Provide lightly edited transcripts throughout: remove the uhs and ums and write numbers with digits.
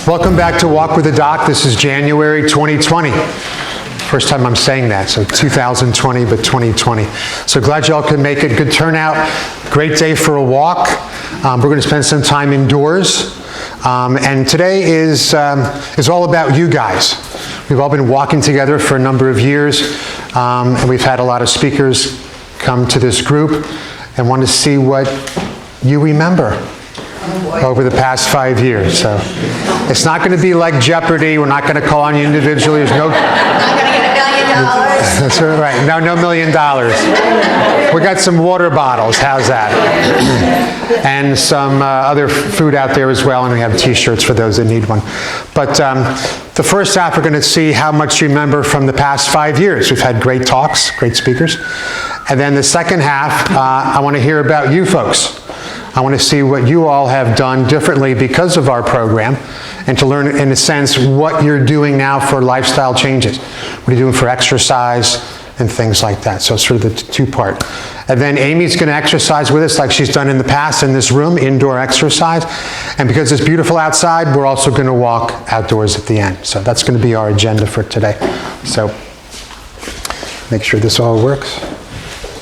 Welcome back to Walk with the Doc. This is January 2020. First time I'm saying that, so 2020, but 2020. So glad y'all could make it. Good turnout. Great day for a walk. We're going to spend some time indoors. And today is all about you guys. We've all been walking together for a number of years, and we've had a lot of speakers come to this group and want to see what you remember over the past 5 years. So it's not going to be like Jeopardy. We're not going to call on you individually. There's no... Not going to get $1 million. That's right. No $1 million. We got some water bottles. How's that? And some other food out there as well, and we have T-shirts for those that need one. But the first half, we're going to see how much you remember from the past 5 years. We've had great talks, great speakers. And then the second half, I want to hear about you folks. I want to see what you all have done differently because of our program, and to learn, in a sense, what you're doing now for lifestyle changes. What are you doing for exercise and things like that? So sort of the two-part. And then Amy's going to exercise with us like she's done in the past in this room, indoor exercise. And because it's beautiful outside, we're also going to walk outdoors at the end. So that's going to be our agenda for today. So make sure this all works.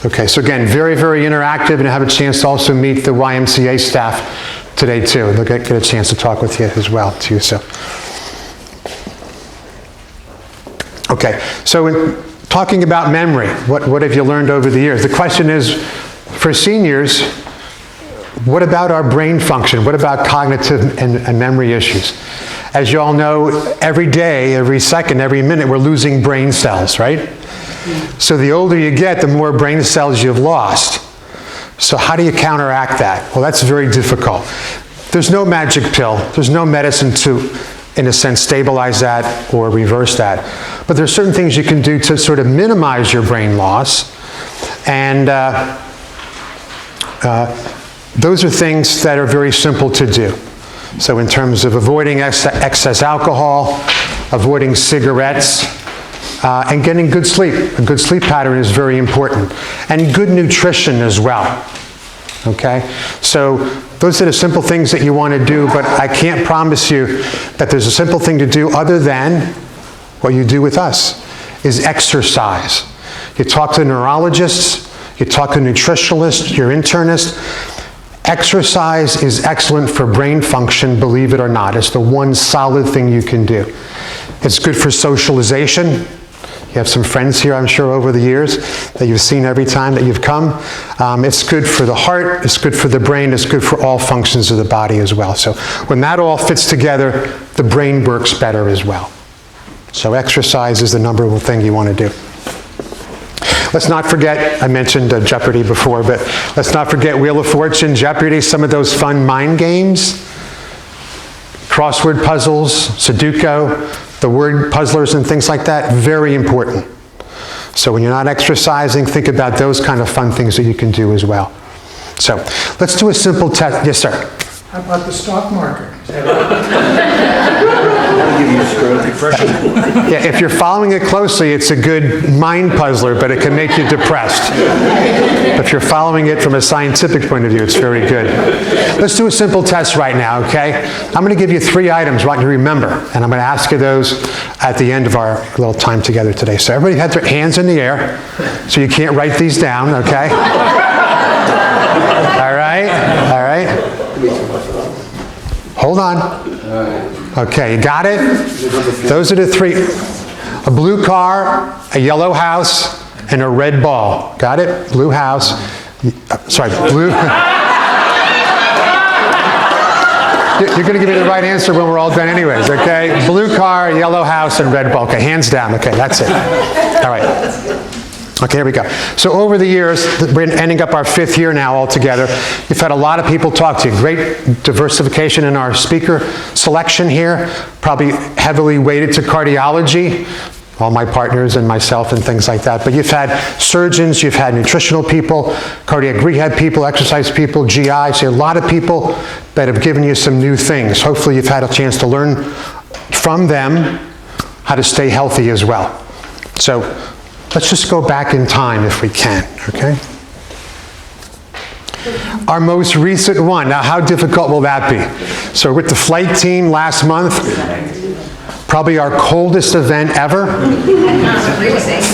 Okay, so again, very, very interactive, and have a chance to also meet the YMCA staff today too. They'll get a chance to talk with you as well too. So, okay, so in talking about memory, what have you learned over the years? The question is, for seniors, what about our brain function? What about cognitive and memory issues? As you all know, every day, every second, every minute, we're losing brain cells, right? So the older you get, the more brain cells you've lost. So how do you counteract that? Well, that's very difficult. There's no magic pill. There's no medicine to, in a sense, stabilize that or reverse that. But there's certain things you can do to sort of minimize your brain loss. And those are things that are very simple to do. So in terms of avoiding excess alcohol, avoiding cigarettes, and getting good sleep. A good sleep pattern is very important. And good nutrition as well. Okay? So those are the simple things that you want to do, but I can't promise you that there's a simple thing to do other than what you do with us, is exercise. You talk to neurologists, you talk to nutritionalists, your internist. Exercise is excellent for brain function, believe it or not. It's the one solid thing you can do. It's good for socialization. You have some friends here, I'm sure, over the years that you've seen every time that you've come. It's good for the heart, it's good for the brain, it's good for all functions of the body as well. So when that all fits together, the brain works better as well. So exercise is the number one thing you want to do. Let's not forget, I mentioned Jeopardy before, but let's not forget Wheel of Fortune, Jeopardy, some of those fun mind games, crossword puzzles, Sudoku, the word puzzlers and things like that, very important. So when you're not exercising, think about those kind of fun things that you can do as well. So let's do a simple test. Yes, sir. How about the stock market? Yeah, if you're following it closely, it's a good mind puzzler, but it can make you depressed. If you're following it from a scientific point of view, it's very good. Let's do a simple test right now, okay? I'm going to give you 3 items I want you to remember, and I'm going to ask you those at the end of our little time together today. So everybody had their hands in the air, so you can't write these down, okay? All right, all right. Hold on. Okay, you got it? Those are the 3. A blue car, a yellow house, and a red ball. Got it? Blue house. Sorry, blue. You're going to give me the right answer when we're all done anyways, okay? Blue car, yellow house, and red ball. Okay, hands down. Okay, that's it. All right. Okay, here we go. So over the years, we're ending up our 5th year now altogether. You've had a lot of people talk to you. Great diversification in our speaker selection here. Probably heavily weighted to cardiology, all my partners and myself and things like that. But you've had surgeons, you've had nutritional people, cardiac rehab people, exercise people, GI. So a lot of people that have given you some new things. Hopefully you've had a chance to learn from them how to stay healthy as well. So let's just go back in time if we can, okay? Our most recent one. Now, how difficult will that be? So with the flight team last month, probably our coldest event ever.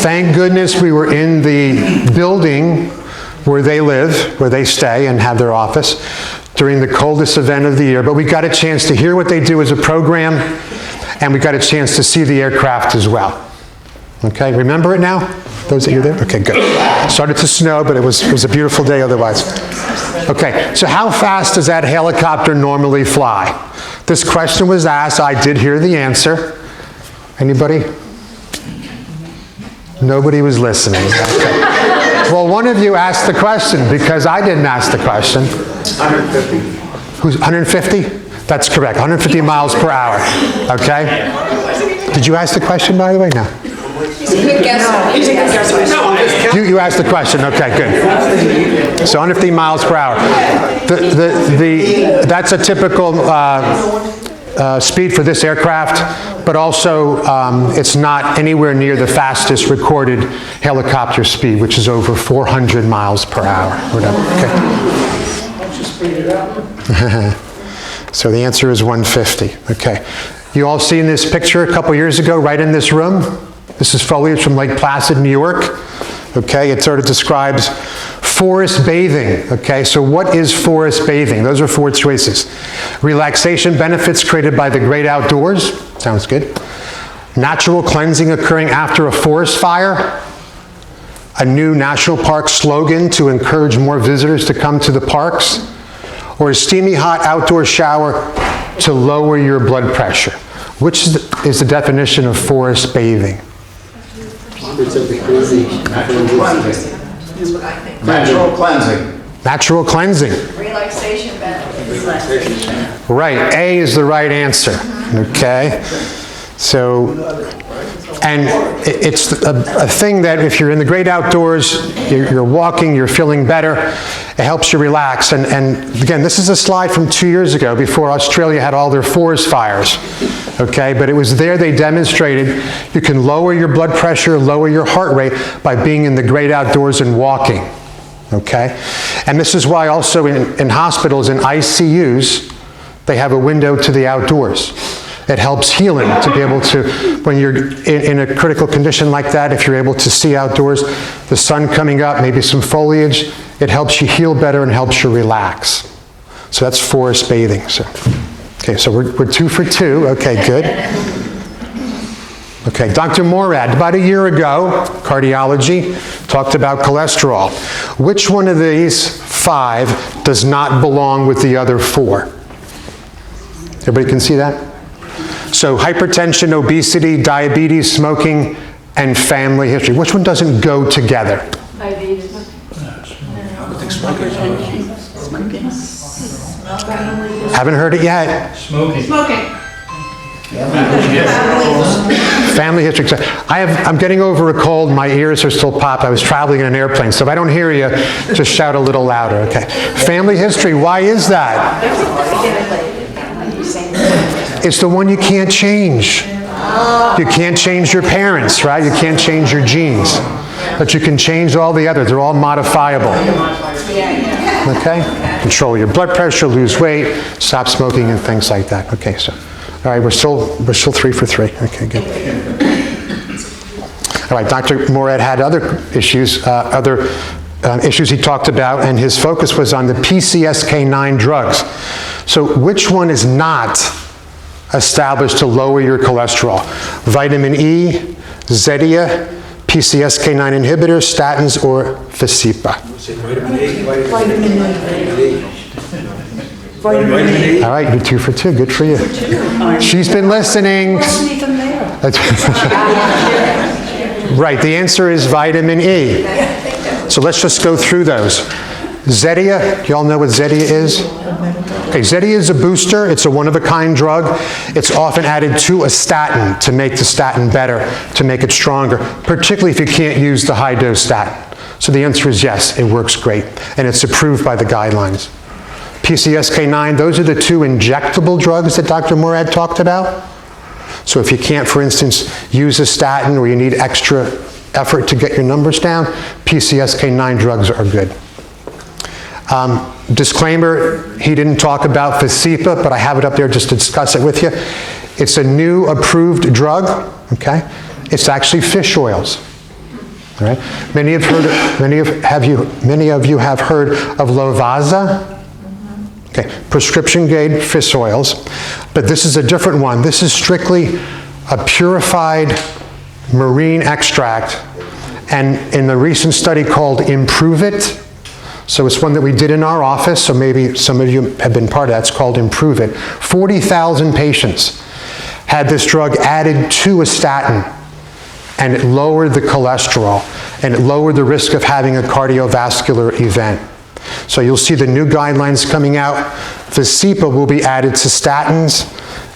Thank goodness we were in the building where they live, where they stay and have their office during the coldest event of the year. But we got a chance to hear what they do as a program, and we got a chance to see the aircraft as well. Okay, remember it now? Those that you there? Okay, good. It started to snow, but it was a beautiful day otherwise. Okay, so how fast does that helicopter normally fly? This question was asked. I did hear the answer. Anybody? Nobody was listening. Okay. Well, one of you asked the question because I didn't ask the question. 150. Who's 150? That's correct. 150 miles per hour. Okay? Did you ask the question, by the way? No. You asked the question. Okay, good. So 150 miles per hour. That's a typical speed for this aircraft, but also it's not anywhere near the fastest recorded helicopter speed, which is over 400 miles per hour. Whatever. Okay. So the answer is 150. Okay. You all seen this picture a couple years ago, right in this room? This is foliage from Lake Placid, New York. Okay, it sort of describes forest bathing. Okay, so what is forest bathing? Those are 4 choices. Relaxation benefits created by the great outdoors. Sounds good. Natural cleansing occurring after a forest fire. A new national park slogan to encourage more visitors to come to the parks. Or a steamy hot outdoor shower to lower your blood pressure. Which is the definition of forest bathing? Natural cleansing. Natural cleansing. Relaxation benefits. Right, A is the right answer, okay? So, and it's a thing that if you're in the great outdoors, you're walking, you're feeling better, it helps you relax. And again, this is a slide from 2 years ago before Australia had all their forest fires, okay? But it was there they demonstrated you can lower your blood pressure, lower your heart rate by being in the great outdoors and walking, okay? And this is why also in hospitals, in ICUs, they have a window to the outdoors. It helps healing to be able to, when you're in a critical condition like that, if you're able to see outdoors, the sun coming up, maybe some foliage, it helps you heal better and helps you relax. So that's forest bathing. So, okay, so we're 2 for 2. Okay, good. Okay, Dr. Morad, about a year ago, cardiology, talked about cholesterol. Which one of these 5 does not belong with the other 4? Everybody can see that? So hypertension, obesity, diabetes, smoking, and family history. Which one doesn't go together? Diabetes. Haven't heard it yet. Smoking. Family history. I'm getting over a cold. My ears are still popped. I was traveling in an airplane, so if I don't hear you, just shout a little louder. Okay. Family history. Why is that? It's the one you can't change. You can't change your parents, right? You can't change your genes. But you can change all the others. They're all modifiable. Okay? Control your blood pressure, lose weight, stop smoking, and things like that. Okay, so, all right, we're still 3 for 3. Okay, good. All right, Dr. Morad had other issues he talked about, and his focus was on the PCSK9 drugs. So which one is not established to lower your cholesterol? Vitamin E, Zetia, PCSK9 inhibitors, statins, or Visipa? Vitamin E. All right, you're 2 for 2. Good for you. She's been listening. Right, the answer is vitamin E. So let's just go through those. Zetia, you all know what Zetia is? Okay, Zetia is a booster. It's a one-of-a-kind drug. It's often added to a statin to make the statin better, to make it stronger, particularly if you can't use the high-dose statin. So the answer is yes, it works great, and it's approved by the guidelines. PCSK9, those are the 2 injectable drugs that Dr. Morad talked about. So if you can't, for instance, use a statin or you need extra effort to get your numbers down, PCSK9 drugs are good. Disclaimer, he didn't talk about Vasipa, but I have it up there just to discuss it with you. It's a new approved drug, okay? It's actually fish oils. All right? Many of you have heard of Lovaza. Okay, prescription grade fish oils, but this is a different one. This is strictly a purified marine extract, and in the recent study called Improve It, so it's one that we did in our office, so maybe some of you have been part of that, it's called Improve It. 40,000 patients had this drug added to a statin, and it lowered the cholesterol, and it lowered the risk of having a cardiovascular event. So you'll see the new guidelines coming out. Vasipa will be added to statins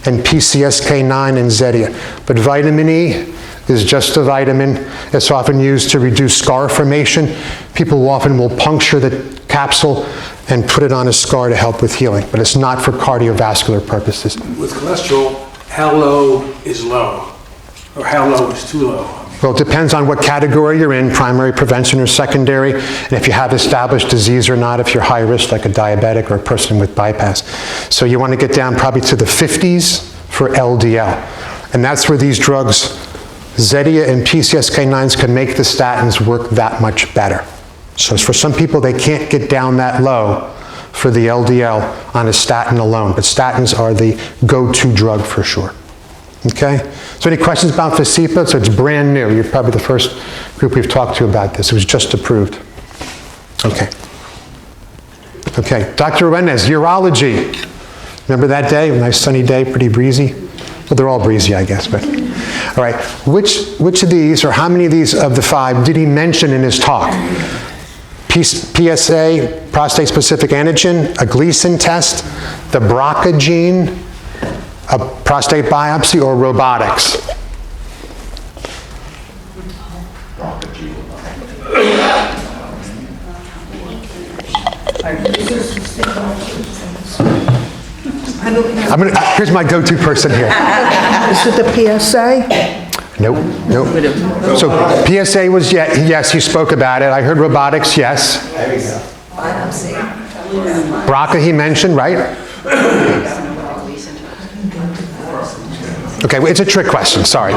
and PCSK9 and Zetia. But vitamin E is just a vitamin. It's often used to reduce scar formation. People often will puncture the capsule and put it on a scar to help with healing, but it's not for cardiovascular purposes. With cholesterol, how low is low? Or how low is too low? Well, it depends on what category you're in, primary prevention or secondary, and if you have established disease or not, if you're high risk like a diabetic or a person with bypass. So you want to get down probably to the 50s for LDL. And that's where these drugs, Zetia and PCSK9s, can make the statins work that much better. So for some people, they can't get down that low for the LDL on a statin alone, but statins are the go-to drug for sure. Okay? So any questions about Vasipa? So it's brand new. You're probably the first group we've talked to about this. It was just approved. Okay. Okay, Dr. Arenas, urology. Remember that day? A nice sunny day, pretty breezy? Well, they're all breezy, I guess, but. All right, which of these, or how many of these of the 5 did he mention in his talk? PSA, prostate-specific antigen, a Gleason test, the BRCA gene, a prostate biopsy, or robotics? Here's my go-to person here. Is it the PSA? Nope. So PSA was, yes, you spoke about it. I heard robotics, yes. BRCA he mentioned, right? Okay, well, it's a trick question, sorry.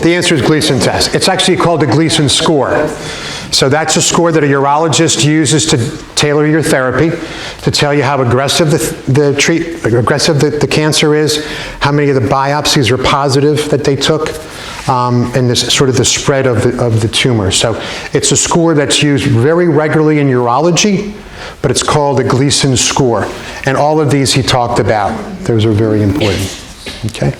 The answer is Gleason test. It's actually called the Gleason score. So that's a score that a urologist uses to tailor your therapy, to tell you how aggressive the cancer is, how many of the biopsies are positive that they took, and this sort of the spread of the tumor. So it's a score that's used very regularly in urology, but it's called a Gleason score. And all of these he talked about. Those are very important. Okay?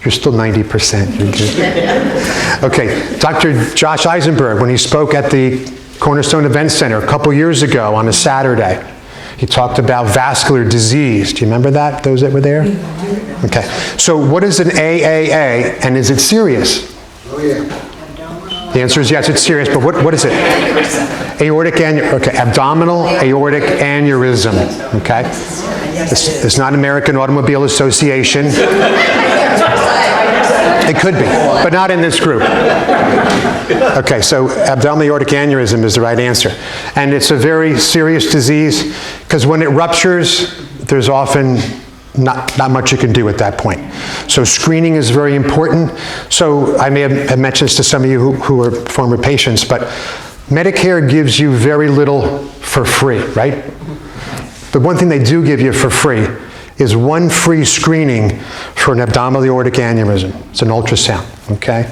You're still 90%. You're good. Okay, Dr. Josh Eisenberg, when he spoke at the Cornerstone Event Center a couple years ago on a Saturday, he talked about vascular disease. Do you remember that, those that were there? Okay, so what is an AAA, and is it serious? Oh, yeah. The answer is yes, it's serious, but what is it? Aortic aneurysm, okay, abdominal aortic aneurysm, okay? It's not American Automobile Association. It could be, but not in this group. Okay, so abdominal aortic aneurysm is the right answer. And it's a very serious disease because when it ruptures, there's often not much you can do at that point. So screening is very important. So I may have mentioned this to some of you who are former patients, but Medicare gives you very little for free, right? But one thing they do give you for free is one free screening for an abdominal aortic aneurysm. It's an ultrasound, okay?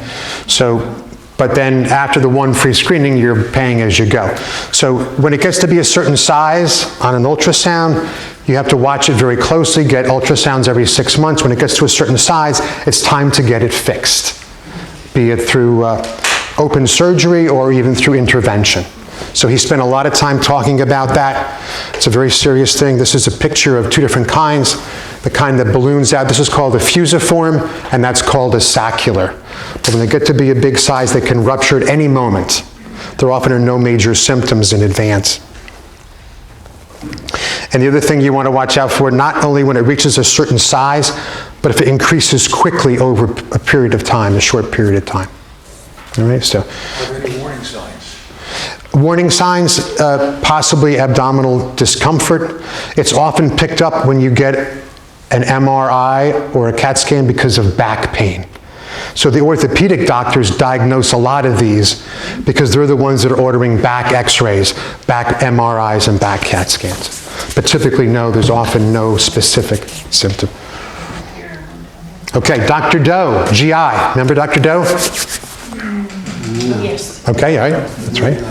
So, but then after the one free screening, you're paying as you go. So when it gets to be a certain size on an ultrasound, you have to watch it very closely, get ultrasounds every 6 months. When it gets to a certain size, it's time to get it fixed, be it through open surgery or even through intervention. So he spent a lot of time talking about that. It's a very serious thing. This is a picture of 2 different kinds. The kind that balloons out, this is called a fusiform, and that's called a saccular. But when they get to be a big size, they can rupture at any moment. There often are no major symptoms in advance. And the other thing you want to watch out for, not only when it reaches a certain size, but if it increases quickly over a period of time, a short period of time. All right, so. Are there any warning signs? Warning signs, possibly abdominal discomfort. It's often picked up when you get an MRI or a CAT scan because of back pain. So the orthopedic doctors diagnose a lot of these because they're the ones that are ordering back x-rays, back MRIs, and back CAT scans. But typically, no, there's often no specific symptom. Okay, Dr. Doe, GI. Remember Dr. Doe? Yes. Okay, all right, that's right.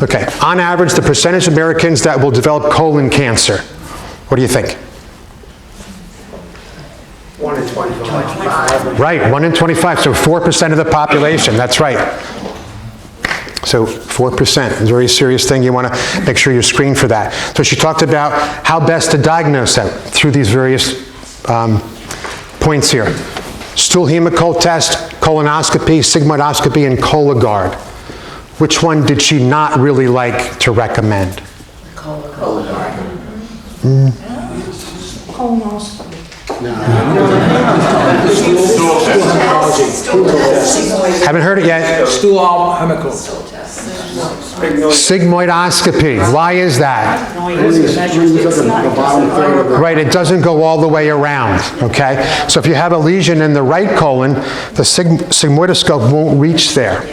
Okay, on average, the percentage of Americans that will develop colon cancer, what do you think? 1 in 25. Right, 1 in 25, so 4% of the population, that's right. So 4% is a very serious thing. You want to make sure you're screened for that. So she talked about how best to diagnose that through these various points here. Stool hemocult test, colonoscopy, sigmoidoscopy, and Cologuard. Which one did she not really like to recommend? Colonoscopy. Haven't heard it yet. Stool hemical. Sigmoidoscopy. Why is that? Right, it doesn't go all the way around, okay? So if you have a lesion in the right colon, the sigmoidoscope won't reach there.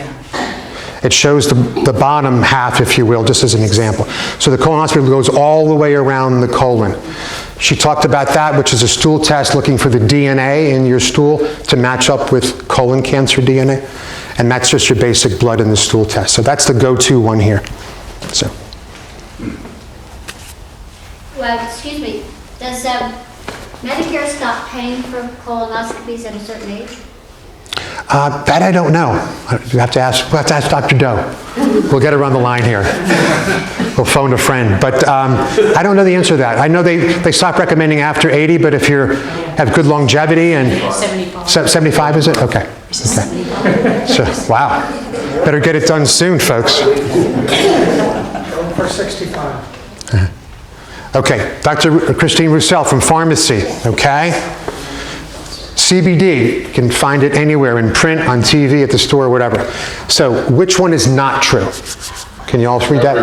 It shows the bottom half, if you will, just as an example. So the colonoscopy goes all the way around the colon. She talked about that, which is a stool test looking for the DNA in your stool to match up with colon cancer DNA. And that's just your basic blood in the stool test. So that's the go-to one here. So. Well, excuse me, does Medicare stop paying for colonoscopies at a certain age? That I don't know. We'll have to ask Dr. Doe. We'll get her on the line here. We'll phone a friend. But I don't know the answer to that. I know they stop recommending after 80, but if you have good longevity and... 75. 75 is it? Okay. Okay. So, wow. Better get it done soon, folks. For 65. Okay. Dr. Christine Roussel from pharmacy. Okay. CBD, you can find it anywhere, in print, on TV, at the store, whatever. So which one is not true? Can you all read that?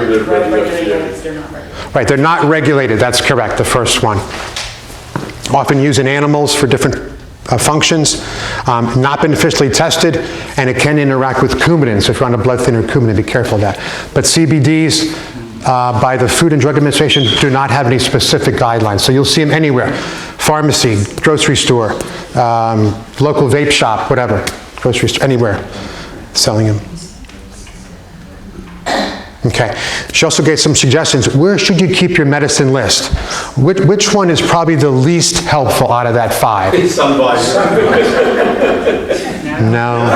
Right, they're not regulated, that's correct, the first one. Often used in animals for different functions, not beneficially tested, and it can interact with Coumadin, so if you're on a blood thinner, Coumadin, be careful of that. But CBDs, by the Food and Drug Administration, do not have any specific guidelines. So you'll see them anywhere. Pharmacy, grocery store, local vape shop, whatever. Grocery store, anywhere, selling them. Okay. She also gave some suggestions. Where should you keep your medicine list? Which one is probably the least helpful out of that 5? No.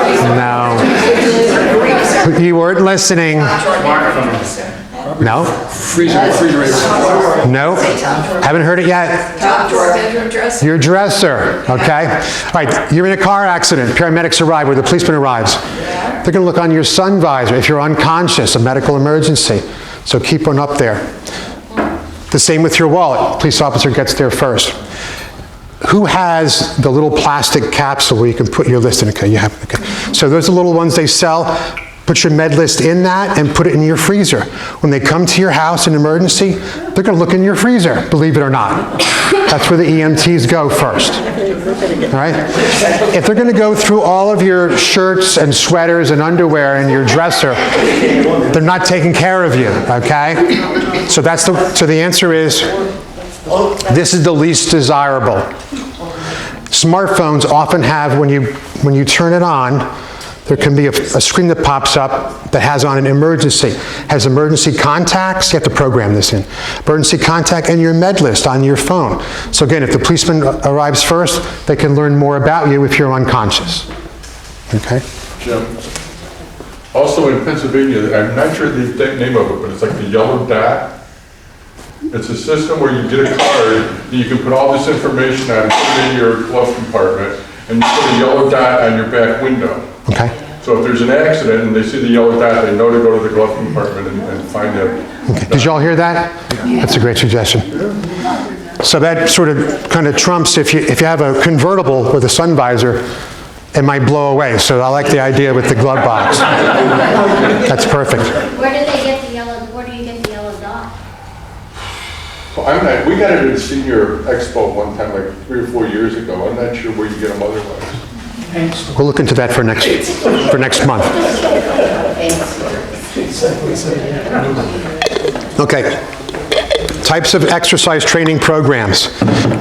You weren't listening. No? Refrigerator. No? Haven't heard it yet? Top drawer, bedroom dresser. Your dresser, okay? All right, you're in a car accident. Paramedics arrive, or the policeman arrives. They're going to look on your sun visor if you're unconscious, a medical emergency. So keep one up there. The same with your wallet. Police officer gets there first. Who has the little plastic capsule where you can put your list in? Okay, you have it. Okay. So those are the little ones they sell. Put your med list in that and put it in your freezer. When they come to your house in emergency, they're going to look in your freezer, believe it or not. That's where the EMTs go first. All right? If they're going to go through all of your shirts and sweaters and underwear in your dresser, they're not taking care of you, okay? So the answer is, this is the least desirable. Smartphones often have, when you turn it on, there can be a screen that pops up that has on an emergency. Has emergency contacts, you have to program this in. Emergency contact and your med list on your phone. So again, if the policeman arrives first, they can learn more about you if you're unconscious. Okay? Jim, also in Pennsylvania, I'm not sure the exact name of it, but it's like the yellow dot. It's a system where you get a card that you can put all this information on, put it in your glove compartment, and you put a yellow dot on your back window. Okay. So if there's an accident and they see the yellow dot, they know to go to the glove compartment and find it. Okay. Did you all hear that? That's a great suggestion. So that sort of kind of trumps if you have a convertible with a sun visor, it might blow away. So I like the idea with the glove box. That's perfect. Where do they get We got it at a senior expo one time, like 3 or 4 years ago. I'm not sure where you get them otherwise. We'll look into that for next month. Okay. Types of exercise training programs.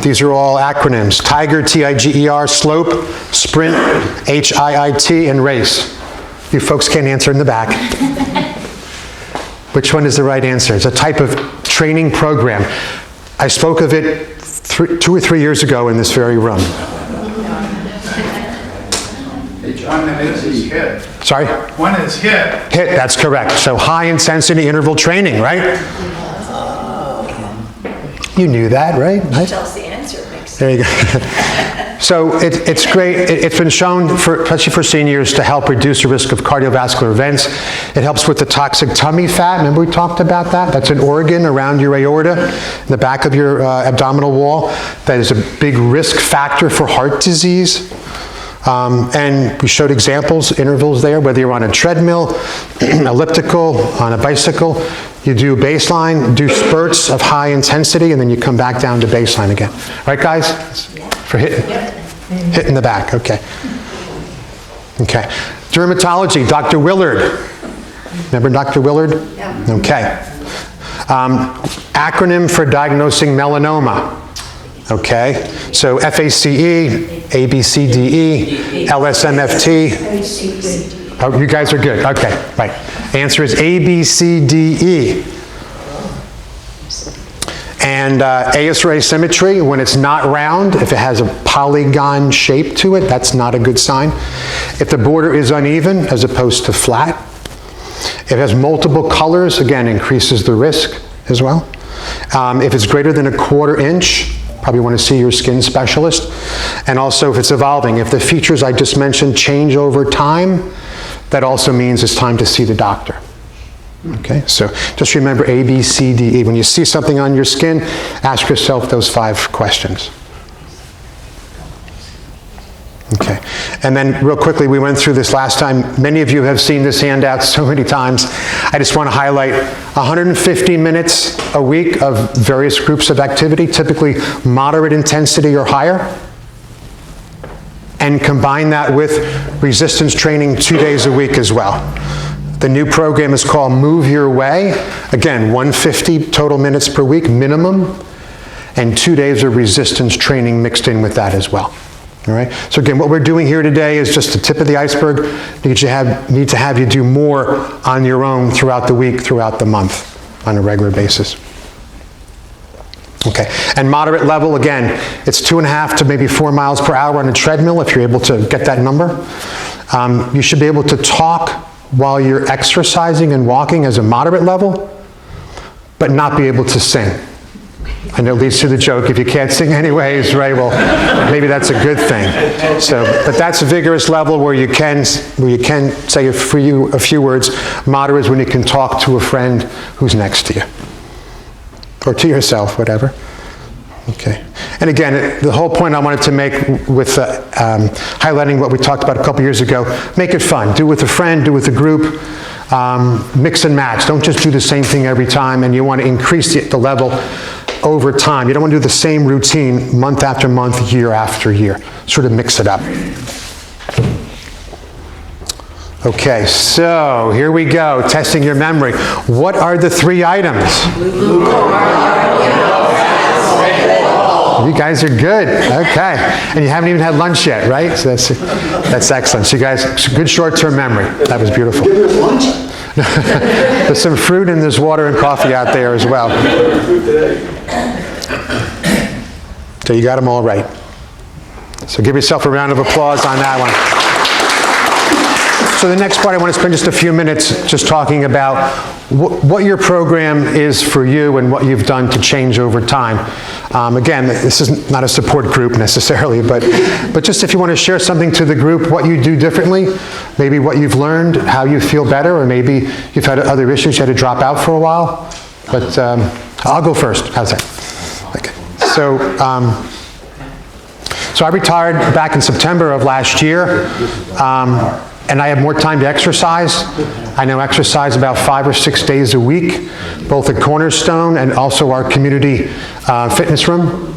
These are all acronyms. Tiger, T-I-G-E-R, slope, sprint, H-I-I-T, and race. You folks can't answer in the back. Which one is the right answer? It's a type of training program. I spoke of it 2 or 3 years ago in this very room. One is HIT. Sorry? One is HIT. HIT, that's correct. So high intensity interval training, right? You knew that, right? Tells the answer, makes There you go. So it's great. It's been shown, especially for seniors, to help reduce the risk of cardiovascular events. It helps with the toxic tummy fat. Remember we talked about that? That's an organ around your aorta, in the back of your abdominal wall. That is a big risk factor for heart disease. And we showed intervals there, whether you're on a treadmill, elliptical, on a bicycle. You do baseline, do spurts of high intensity, and then you come back down to baseline again. Right, guys? For hitting the back, okay. Okay. Dermatology, Dr. Willard. Remember Dr. Willard? Yeah. Okay. Acronym for diagnosing melanoma. Okay, so FACE, ABCDE, LSMFT. Oh, you guys are good. Okay, right. Answer is ABCDE. And ASRA symmetry, when it's not round, if it has a polygon shape to it, that's not a good sign. If the border is uneven as opposed to flat. If it has multiple colors, again, increases the risk as well. If it's greater than 1/4 inch, probably want to see your skin specialist. And also if it's evolving. If the features I just mentioned change over time, that also means it's time to see the doctor. Okay, so just remember A, B, C, D, E. When you see something on your skin, ask yourself those 5 questions. Okay, and then real quickly, we went through this last time. Many of you have seen this handout so many times. I just want to highlight 150 minutes a week of various groups of activity, typically moderate intensity or higher, and combine that with resistance training 2 days a week as well. The new program is called Move Your Way. Again, 150 total minutes per week minimum, and 2 days of resistance training mixed in with that as well. All right. So again, what we're doing here today is just the tip of the iceberg. Need to have you do more on your own throughout the week, throughout the month, on a regular basis. Okay. And moderate level, again, it's 2.5 to maybe 4 miles per hour on a treadmill if you're able to get that number. You should be able to talk while you're exercising and walking as a moderate level, but not be able to sing. And it leads to the joke, if you can't sing anyways, right, well, maybe that's a good thing. So, but that's a vigorous level where you can say a few words. Moderate is when you can talk to a friend who's next to you. Or to yourself, whatever. Okay. And again, the whole point I wanted to make with highlighting what we talked about a couple years ago, make it fun. Do it with a friend, do it with a group. Mix and match. Don't just do the same thing every time, and you want to increase the level over time. You don't want to do the same routine month after month, year after year. Sort of mix it up. Okay, so here we go, testing your memory. What are the 3 items? You guys are good. Okay. And you haven't even had lunch yet, right? So that's excellent. So you guys, good short-term memory. That was beautiful. There's some fruit and there's water and coffee out there as well. So you got them all right. So give yourself a round of applause on that one. So the next part, I want to spend just a few minutes just talking about what your program is for you and what you've done to change over time. Again, this is not a support group necessarily, but just if you want to share something to the group, what you do differently, maybe what you've learned, how you feel better, or maybe you've had other issues, you had to drop out for a while. But I'll go first. How's that? Okay. So I retired back in September of last year. and I have more time to exercise. I now exercise about 5 or 6 days a week, both at Cornerstone and also our community fitness room.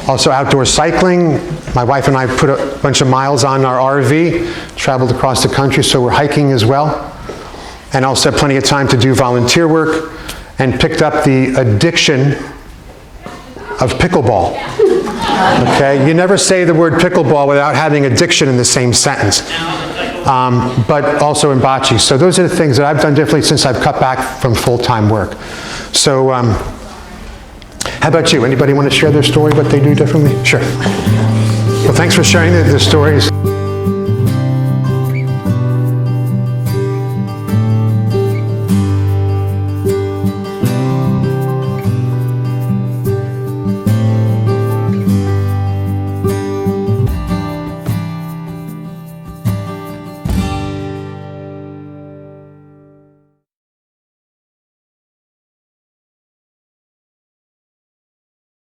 Also outdoor cycling. My wife and I put a bunch of miles on our RV, traveled across the country, so we're hiking as well. And also have plenty of time to do volunteer work, and picked up the addiction of pickleball. Okay, you never say the word pickleball without having addiction in the same sentence. But also in bocce. So those are the things that I've done differently since I've cut back from full-time work. So how about you? Anybody want to share their story, what they do differently? Sure. Well, thanks for sharing the stories.